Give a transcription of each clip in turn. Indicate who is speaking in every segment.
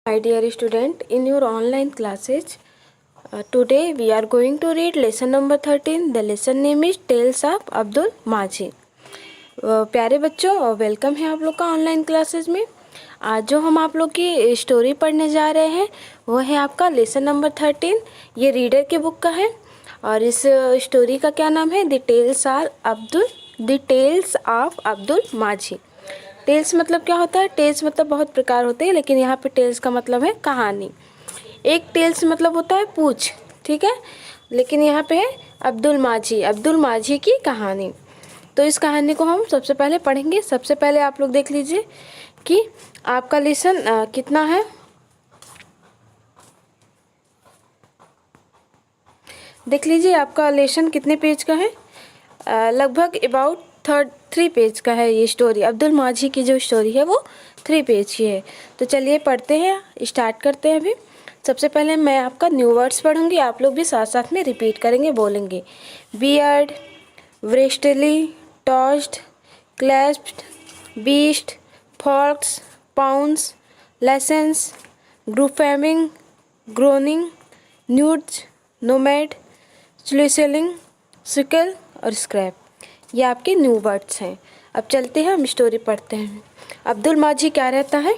Speaker 1: My dear student, in your online classes, today we are going to read lesson number 13. The lesson name is Tales of Abdul माझी. प्यारे बच्चों, welcome है आप लोग का online classes में. आज जो हम आप लोग की स्टोरी पढ़ने जा रहे हैं वो है आपका लेसन नंबर 13. ये रीडर की बुक का है और इस स्टोरी का क्या नाम है? द टेल्स ऑफ अब्दुल माझी. टेल्स मतलब क्या होता है? टेल्स मतलब बहुत प्रकार होते हैं, लेकिन यहाँ पे टेल्स का मतलब है कहानी. एक टेल्स मतलब होता है पूछ, ठीक है, लेकिन यहाँ पे है अब्दुल माझी की कहानी. तो इस कहानी को हम सबसे पहले पढ़ेंगे. सबसे पहले आप लोग देख लीजिए कि आपका लेसन कितना है. देख लीजिए आपका लेसन कितने पेज का है. लगभग अबाउट 3 पेज का है ये स्टोरी. अब्दुल माझी की जो स्टोरी है वो 3 पेज की है. तो चलिए पढ़ते हैं, स्टार्ट करते हैं. अभी सबसे पहले मैं आपका न्यू वर्ड्स पढ़ूंगी, आप लोग भी साथ साथ में रिपीट करेंगे, बोलेंगे. Beard, wrestled, tossed, clasped, beast, fox, pounce, lessons, ग्रूफेमिंग, ग्रोनिंग, न्यूड्स, नोमैड, स्लूसेलिंग, सिकल और स्क्रैप. ये आपके न्यू वर्ड्स हैं. अब चलते हैं, हम स्टोरी पढ़ते हैं. अब्दुल माझी क्या रहता है?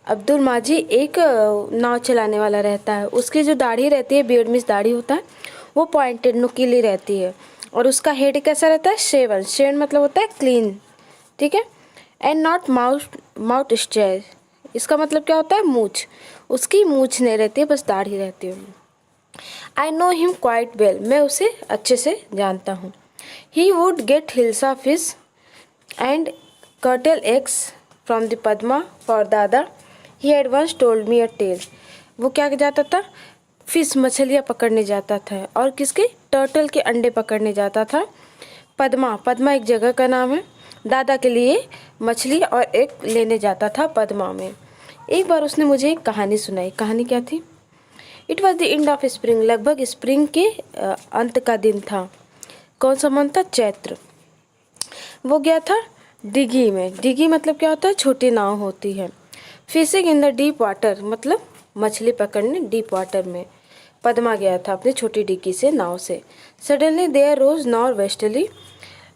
Speaker 1: अब्दुल माझी एक नाव चलाने वाला रहता है. उसकी जो दाढ़ी रहती है, बियर्ड मीन्स दाढ़ी होता है, वो पॉइंटेड नुकीली रहती है. और उसका हेड कैसा रहता है? शेवन मतलब होता है क्लीन, ठीक है. एंड नॉट माउथ स्ट्रेच, इसका मतलब क्या होता है? मूछ. उसकी मूछ नहीं रहती है, बस दाढ़ी रहती है. I know him quite well, मैं उसे अच्छे से जानता हूँ. He would get hilsa fish and curtle eggs from the Padma for Dada. He had once told me a tale. वो क्या जाता था? फिश मछलियाँ पकड़ने जाता था. और किसके? टर्टल के अंडे पकड़ने जाता था. पद्मा एक जगह का नाम है. दादा के लिए मछली और एग लेने जाता था पद्मा में. एक बार उसने मुझे एक कहानी सुनाई. कहानी क्या थी? It was the end of spring, लगभग स्प्रिंग के अंत का दिन था. कौन सा मंथ था? चैत्र. वो गया था डिगी में. डिगी मतलब क्या होता है? छोटी नाव होती है. Fishing in the deep water मतलब मछली पकड़ने डीप वाटर में. पद्मा गया था अपनी छोटी डिगी से, नाव से. Suddenly there rose nor westerly,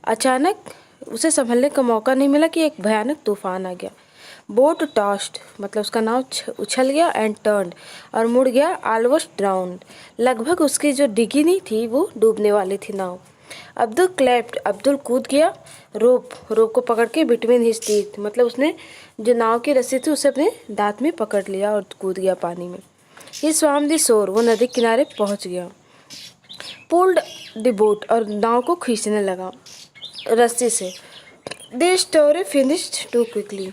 Speaker 1: अचानक उसे संभलने का मौका नहीं मिला कि एक भयानक तूफान आ गया. बोट टॉस्ड मतलब उसका नाव उछल गया. एंड टर्न्ड और मुड़ गया. ऑलमोस्ट ड्राउन्ड, लगभग उसकी जो डिगी नहीं थी वो डूबने वाली थी नाव. अब्दुल क्लैप्ड, अब्दुल कूद गया. रोप को पकड़ के बिटवीन हिज टीथ मतलब उसने जो नाव की रस्सी थी उसे अपने दांत में पकड़ लिया और कूद गया पानी में. ही स्वाम द शोर, वो नदी किनारे पहुंच गया. पुल्ड द बोट, और नाव को खींचने लगा रस्सी से. The story finished too quickly,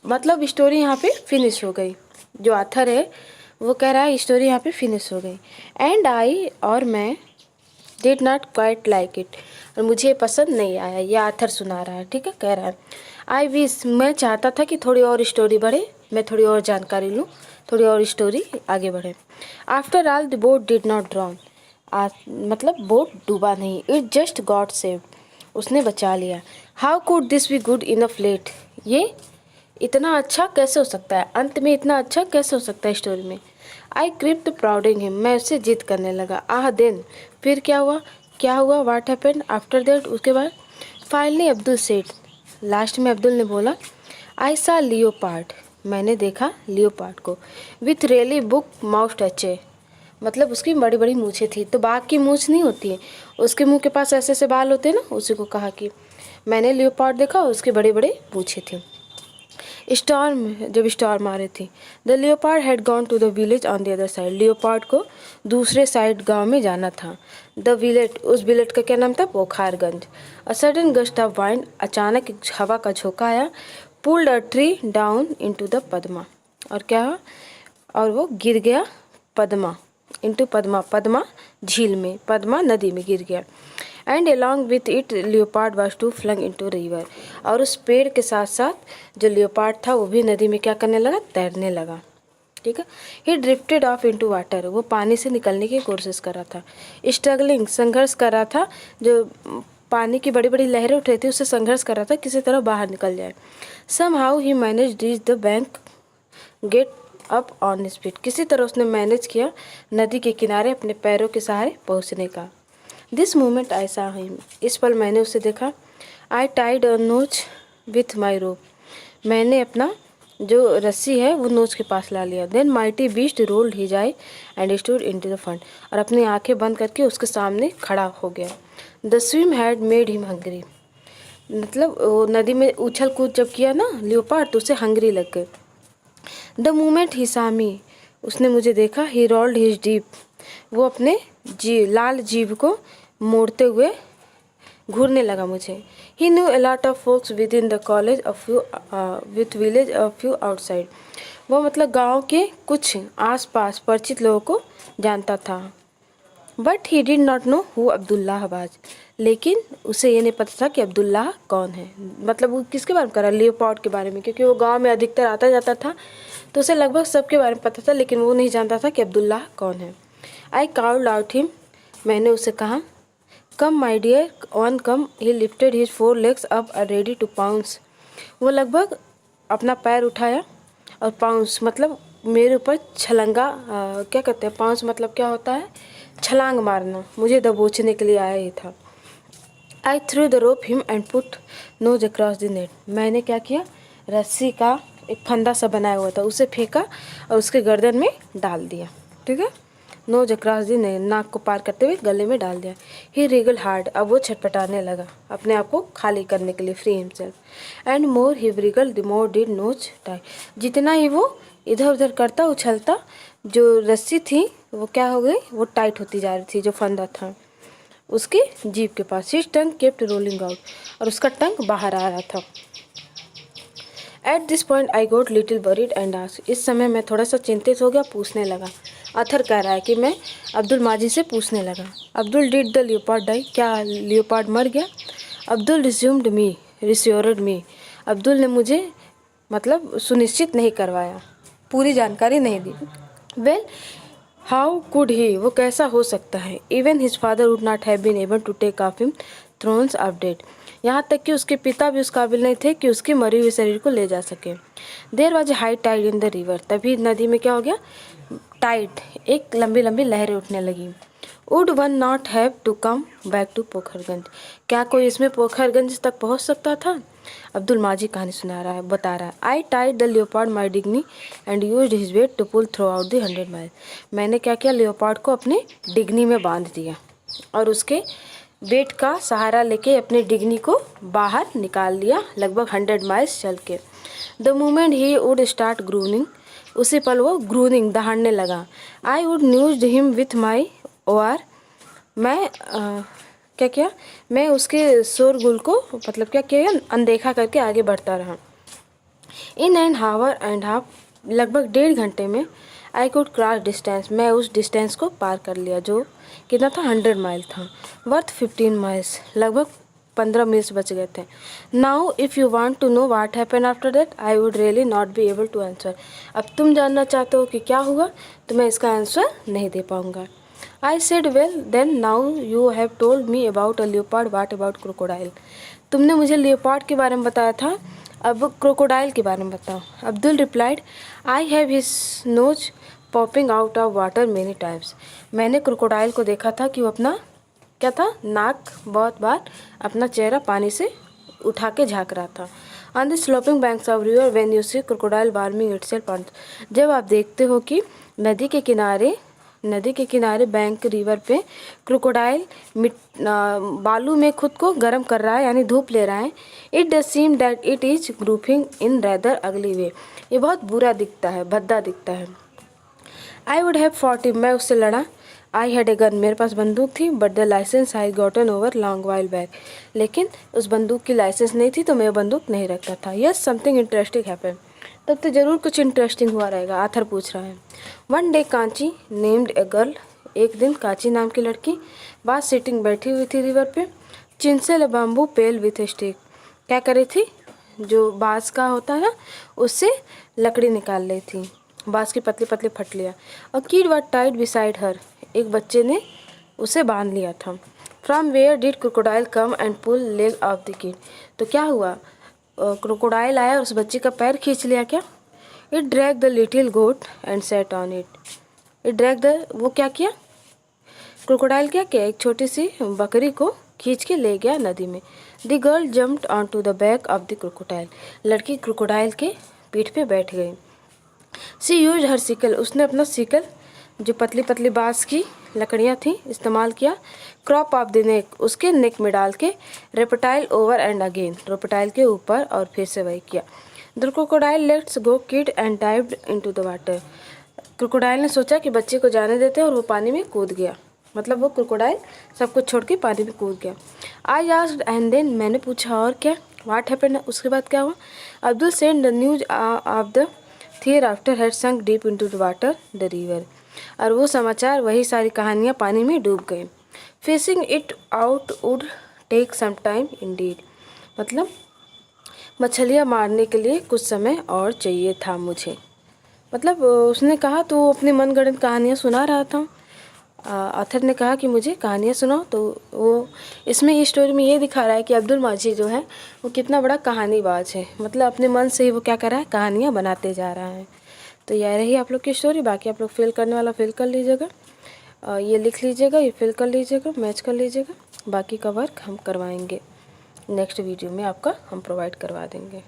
Speaker 1: मतलब स्टोरी यहाँ पे फिनिश हो गई. जो आथर है वो कह रहा है स्टोरी यहाँ पे फिनिश हो गई. एंड आई, और मैं, did not quite like it, और मुझे पसंद नहीं आया. ये आथर सुना रहा है, ठीक है, कह रहा है. आई विश, मैं चाहता था कि थोड़ी और स्टोरी बढ़े, मैं थोड़ी और जानकारी लूँ, थोड़ी और स्टोरी आगे बढ़े. After all the boat did not drown, मतलब बोट डूबा नहीं. इट जस्ट गॉट सेव्ड, उसने बचा लिया. How could this be good enough let, ये इतना अच्छा कैसे हो सकता है? अंत में इतना अच्छा कैसे हो सकता है स्टोरी में? आई क्रिप्ट प्राउडिंग हिम, मैं उससे जिद करने लगा. आह देन, फिर क्या हुआ? व्हाट हैपेंड आफ्टर दैट, उसके बाद? फाइनली अब्दुल सेड, लास्ट में अब्दुल ने बोला. आई सा लियोपार्ड, मैंने देखा लियोपार्ड को. विथ रियली बुक माउथ टचे, मतलब उसकी बड़ी बड़ी मूछें थी. तो बाघ की मूछ नहीं होती है, उसके मुंह के पास ऐसे ऐसे बाल होते हैं ना, उसी को कहा कि मैंने लियोपार्ड देखा, उसके बड़े बड़े मूछें थी. स्टॉर्म, जब स्टॉर्म आ रही थी. The leopard had gone to the village on the other side, leopard को दूसरे साइड गांव में जाना था. द विलेज, उस विलेज का क्या नाम था? Pokharganj. A sudden gust of wind, अचानक एक हवा का झोंका आया. Pulled a tree down into the Padma, और क्या? और वो गिर गया पद्मा, इनटू पद्मा झील में, पद्मा नदी में गिर गया. And along with it leopard was too flung into river, और उस पेड़ के साथ साथ जो लियोपार्ड था वो भी नदी में क्या करने लगा? तैरने लगा, ठीक है. ही ड्रिफ्टेड ऑफ इनटू वाटर, वो पानी से निकलने की कोशिश कर रहा था. स्ट्रगलिंग, संघर्ष कर रहा था. जो पानी की बड़ी बड़ी लहरें उठ रही थी उससे संघर्ष कर रहा था किसी तरह बाहर निकल जाए. Somehow he manage reach the bank get up on speed. किसी तरह उसने मैनेज किया नदी के किनारे अपने पैरों के सहारे पहुंचने का। दिस मोमेंट आई सा हिम, इस पल मैंने उसे देखा। आई टाइड अ नोच विथ माई रोप, मैंने अपना जो रस्सी है वो नोच के पास ला लिया। Then mighty beast rolled his eye and stood into the fund, और अपनी आंखें बंद करके उसके सामने खड़ा हो गया। The swim had made him hungry, मतलब वो नदी में उछल कूद जब किया ना लियोपार्ड तो उसे हंग्री लग गए। द मोमेंट ही सामी, उसने मुझे देखा। ही रोल्ड हिज डीप, वो अपने लाल जीभ को मोड़ते हुए घूरने लगा मुझे। He knew a lot of folks with in the college a few with village a few outside, वो मतलब गांव के कुछ आसपास परिचित लोगों को जानता था। But he did not know who Abdullah बाज, लेकिन उसे ये नहीं पता था कि अब्दुल्लाह कौन है। मतलब वो किसके बारे में कर रहा है, लियोपार्ड के बारे में, क्योंकि वो गांव में अधिकतर आता जाता था तो उसे लगभग सबके बारे में पता था, लेकिन वो नहीं जानता था कि अब्दुल्लाह कौन है। आई काउल्ड आउट हिम, मैंने उसे कहा come my dear on come. He lifted his 4 legs up ready to pounce, वो लगभग अपना पैर उठाया और पाउंस मतलब मेरे ऊपर छलंगा क्या कहते हैं, पाउंस मतलब क्या होता है, छलांग मारना, मुझे दबोचने के लिए आया ही था। I threw the rope him and put noose across the net, मैंने क्या किया, रस्सी का एक फंदा सा बनाया हुआ था उसे फेंका और उसके गर्दन में डाल दिया। ठीक है, नोज अक्रॉस द नेट, नाक को पार करते हुए गले में डाल दिया। ही रिगल हार्ड, अब वो छटपटाने लगा अपने आप को खाली करने के लिए, free himself. And more he wriggle the more did noose tie, जितना ही वो इधर उधर करता उछलता जो रस्सी थी वो क्या हो गई, वो टाइट होती जा रही थी, जो फंदा था उसके जीभ के पास। His tongue kept rolling out, और उसका टंग बाहर आ रहा था। At this point I got little worried and asked, इस समय मैं थोड़ा सा चिंतित हो गया, पूछने लगा। अथर कह रहा है कि मैं अब्दुल माजी से पूछने लगा, Abdul did the leopard die, क्या लियोपार्ड मर गया? Abdul resumed me reassured me, Abdul ने मुझे मतलब सुनिश्चित नहीं करवाया, पूरी जानकारी नहीं दी। वेल हाउ कुड ही, वो कैसा हो सकता है। Even his father would not have been able to take off him thrones off dead, यहाँ तक कि उसके पिता भी उस काबिल नहीं थे कि उसके मरे हुए शरीर को ले जा सके। There was a high tied in the river, तभी नदी में क्या हो गया, टाइड, एक लंबी लंबी लहरें उठने लगी। Would one not have to come back to Pokharganj, क्या कोई इसमें पोखरगंज तक पहुंच सकता था? अब्दुल माजी कहानी सुना रहा है, बता रहा है। I tied the leopard my dinghy and used his weight to pull through out the 100 mile, मैंने क्या किया, लियोपार्ड को अपने डिग्नी में बांध दिया और उसके वेट का सहारा लेके अपनी डिग्नी को बाहर निकाल लिया, लगभग 100 माइल्स चल के। The moment he would start groaning, उसी पल वो ग्रूनिंग दहाड़ने लगा। I would nudge him with my oar, मैं क्या किया, मैं उसके शोरगुल को मतलब क्या किया, अनदेखा करके आगे बढ़ता रहा। In an hour and half, लगभग 1.5 घंटे में आई कुड क्रॉस डिस्टेंस, मैं उस डिस्टेंस को पार कर लिया जो कितना था, 100 माइल था। वर्थ 15 माइल्स, लगभग 15 मिनट्स बच गए थे। Now if you want to know what happen after that I would really not be able to answer, अब तुम जानना चाहते हो कि क्या हुआ तो मैं इसका आंसर नहीं दे पाऊँगा। I said well then now you have told me about a leopard, what about crocodile, तुमने मुझे लियोपार्ड के बारे में बताया था, अब क्रोकोडाइल के बारे में बताओ। Abdul replied I have his nose popping out of water many times, मैंने क्रोकोडाइल को देखा था कि वो अपना क्या था, नाक बहुत बार अपना चेहरा पानी से उठा के झाँक रहा था। On the sloping banks of river when you see crocodile warming itself on, जब आप देखते हो कि नदी के किनारे बैंक रिवर पे क्रोकोडाइल बालू में खुद को गर्म कर रहा है, यानी धूप ले रहा है। It does seem that it is grouping in rather अगली वे, ये बहुत बुरा दिखता है, भद्दा दिखता है। I would have fought him, मैं उससे लड़ा। आई हैड ए गन, मेरे पास बंदूक थी, but the licence I gotten over long while back, लेकिन उस बंदूक की लाइसेंस नहीं थी तो मैं बंदूक नहीं रखता था। यस समथिंग इंटरेस्टिंग हैपन, तब तो ज़रूर कुछ इंटरेस्टिंग हुआ रहेगा, आथर पूछ रहा है। One day Kanchi named a girl, एक दिन कांची नाम की लड़की बात सिटिंग बैठी हुई थी रिवर पे। Chisel a bamboo pail with a stick, क्या कर रही थी, जो बाँस का होता है ना उससे लकड़ी निकाल रही थी, बाँस की पतली पतली फटलियाँ। और kid was tied beside her, एक बच्चे ने उसे बांध लिया था। From where did crocodile come and pull leg of the kid, तो क्या हुआ, क्रोकोडाइल आया और उस बच्चे का पैर खींच लिया क्या? It drag the little goat and set on it drag the, वो क्या किया, क्रोकोडाइल क्या किया, एक छोटी सी बकरी को खींच के ले गया नदी में। The girl jumped on to the back of the crocodile, लड़की क्रोकोडाइल के पीठ पे बैठ गई। सी यूज हर सिकल, उसने अपना सिकल जो पतली पतली बांस की लकड़ियाँ थी इस्तेमाल किया। क्रॉप ऑफ द नेक, उसके नेक में डाल के। Reptile over and again, reptile के ऊपर और फिर से वही किया। The crocodile let's go kid and dived into the water, crocodile ने सोचा कि बच्चे को जाने देते और वो पानी में कूद गया, मतलब वो क्रोकोडाइल सब कुछ छोड़ के पानी में कूद गया। आई आस्क्ड एंड देन, मैंने पूछा और क्या, व्हाट हैपेंड, उसके बाद क्या हुआ। Abdul send the news of the there after had sunk deep into the water the river, और वो समाचार, वही सारी कहानियाँ पानी में डूब गई। Fishing it out would take some time indeed, मतलब मछलियाँ मारने के लिए कुछ समय और चाहिए था मुझे, मतलब उसने कहा तो वो अपनी मनगढ़ंत कहानियाँ सुना रहा था। ऑथर ने कहा कि मुझे कहानियाँ सुनाओ, तो वो इसमें इस स्टोरी में ये दिखा रहा है कि अब्दुल माझी जो है वो कितना बड़ा कहानीबाज है, मतलब अपने मन से ही वो क्या कर रहा है, कहानियाँ बनाते जा रहा है। तो यह रही आप लोग की स्टोरी। बाकी आप लोग फिल करने वाला फिल कर लीजिएगा, ये लिख लीजिएगा, ये फिल कर लीजिएगा, मैच कर लीजिएगा। बाकी का वर्क हम करवाएंगे नेक्स्ट वीडियो में, आपका हम प्रोवाइड करवा देंगे।